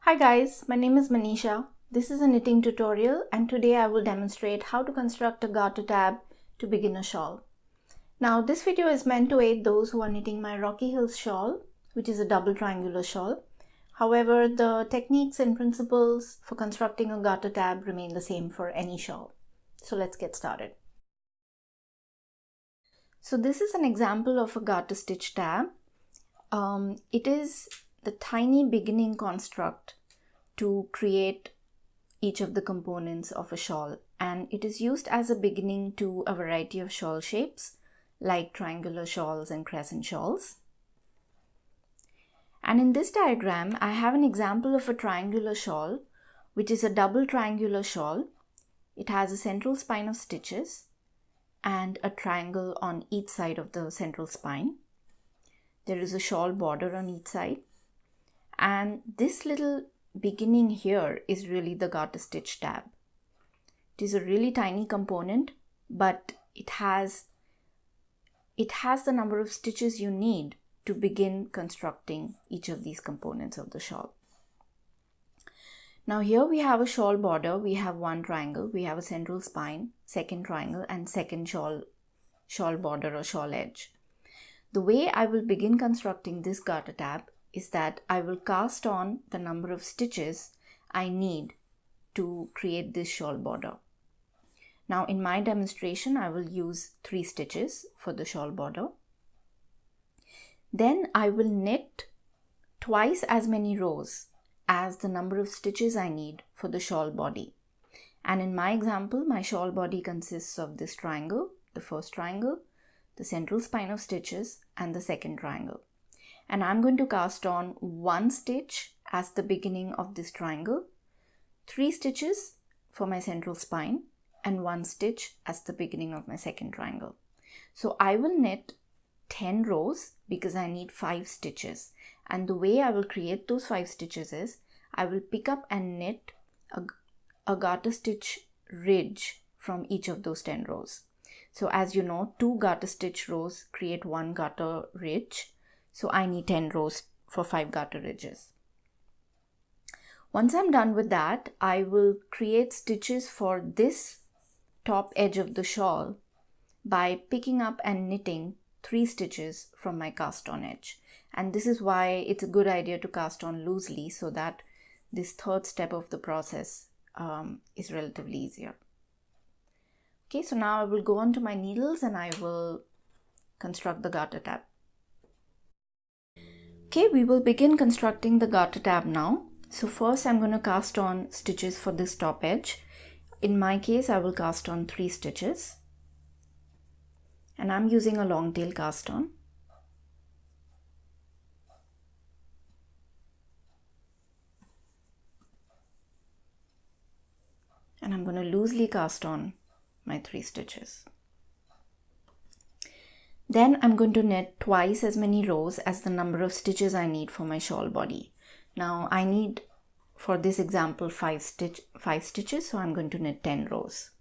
Hi guys, my name is Manisha. This is a knitting tutorial and today I will demonstrate how to construct a garter tab to begin a shawl. Now this video is meant to aid those who are knitting my Rocky Hills shawl, which is a double triangular shawl. However, the techniques and principles for constructing a garter tab remain the same for any shawl. So let's get started. So this is an example of a garter stitch tab. It is the tiny beginning construct to create each of the components of a shawl, and it is used as a beginning to a variety of shawl shapes like triangular shawls and crescent shawls. And in this diagram I have an example of a triangular shawl, which is a double triangular shawl. It has a central spine of stitches and a triangle on each side of the central spine. There is a shawl border on each side, and this little beginning here is really the garter stitch tab. It is a really tiny component, but it has the number of stitches you need to begin constructing each of these components of the shawl. Now here we have a shawl border, we have one triangle, we have a central spine, second triangle, and second shawl border or shawl edge. The way I will begin constructing this garter tab is that I will cast on the number of stitches I need to create this shawl border. Now in my demonstration I will use 3 stitches for the shawl border. Then I will knit twice as many rows as the number of stitches I need for the shawl body. And in my example, my shawl body consists of this triangle, the first triangle, the central spine of stitches, and the second triangle. And I'm going to cast on 1 stitch as the beginning of this triangle, 3 stitches for my central spine, and 1 stitch as the beginning of my second triangle. So I will knit 10 rows because I need 5 stitches. And the way I will create those 5 stitches is I will pick up and knit a garter stitch ridge from each of those 10 rows. So as you know, 2 garter stitch rows create 1 garter ridge. So I need 10 rows for 5 garter ridges. Once I'm done with that, I will create stitches for this top edge of the shawl by picking up and knitting 3 stitches from my cast on edge. And this is why it's a good idea to cast on loosely, so that this third step of the process is relatively easier. Okay, so now I will go on to my needles and I will construct the garter tab. Okay, we will begin constructing the garter tab now. So first I'm going to cast on stitches for this top edge. In my case, I will cast on 3 stitches. And I'm using a long tail cast on. And I'm going to loosely cast on my 3 stitches. Then I'm going to knit twice as many rows as the number of stitches I need for my shawl body. Now I need, for this example, 5 stitches, so I'm going to knit 10 rows.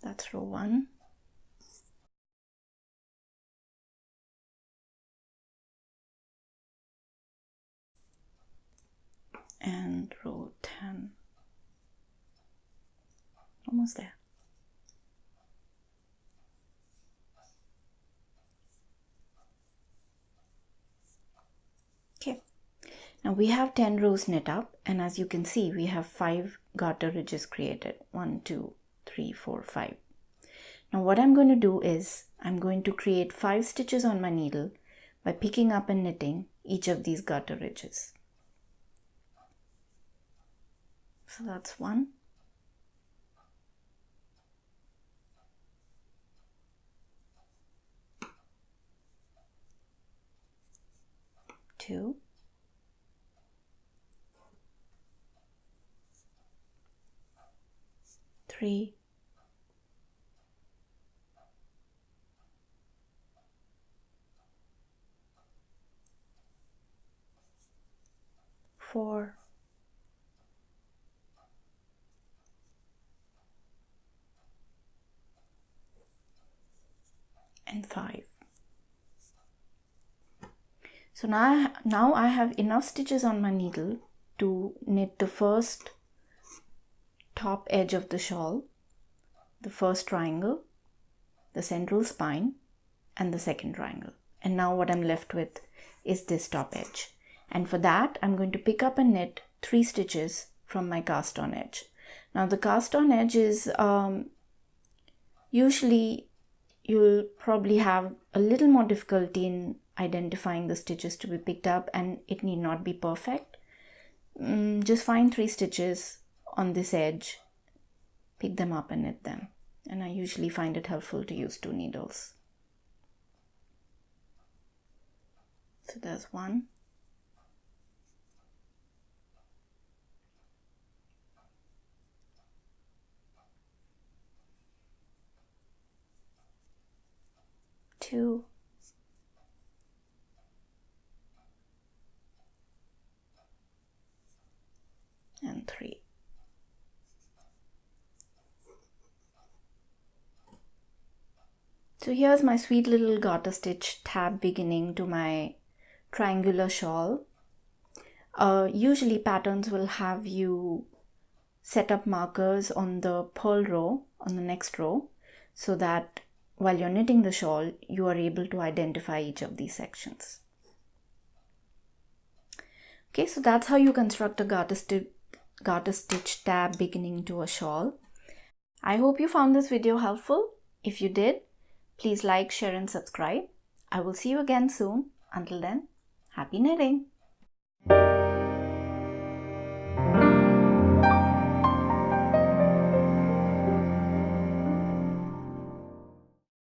That's row 1. And row 10. Almost there. Okay, now we have 10 rows knit up, and as you can see, we have 5 garter ridges created. 1, 2, 3, 4, 5. Now what I'm going to do is I'm going to create 5 stitches on my needle by picking up and knitting each of these garter ridges. So that's 1. 2. 3. 4. 4, and 5. So now I have enough stitches on my needle to knit the first top edge of the shawl, the first triangle, the central spine, and the second triangle. And now what I'm left with is this top edge. And for that, I'm going to pick up and knit 3 stitches from my cast on edge. Now the cast on edge is usually you'll probably have a little more difficulty in identifying the stitches to be picked up, and it need not be perfect. Just find 3 stitches on this edge, pick them up and knit them. And I usually find it helpful to use 2 needles. So there's 1. Two. And 3. So here's my sweet little garter stitch tab beginning to my triangular shawl. Usually patterns will have you set up markers on the purl row, on the next row, so that while you're knitting the shawl, you are able to identify each of these sections. Okay, so that's how you construct a garter stitch tab beginning to a shawl. I hope you found this video helpful. If you did, please like, share and subscribe. I will see you again soon. Until then, happy knitting!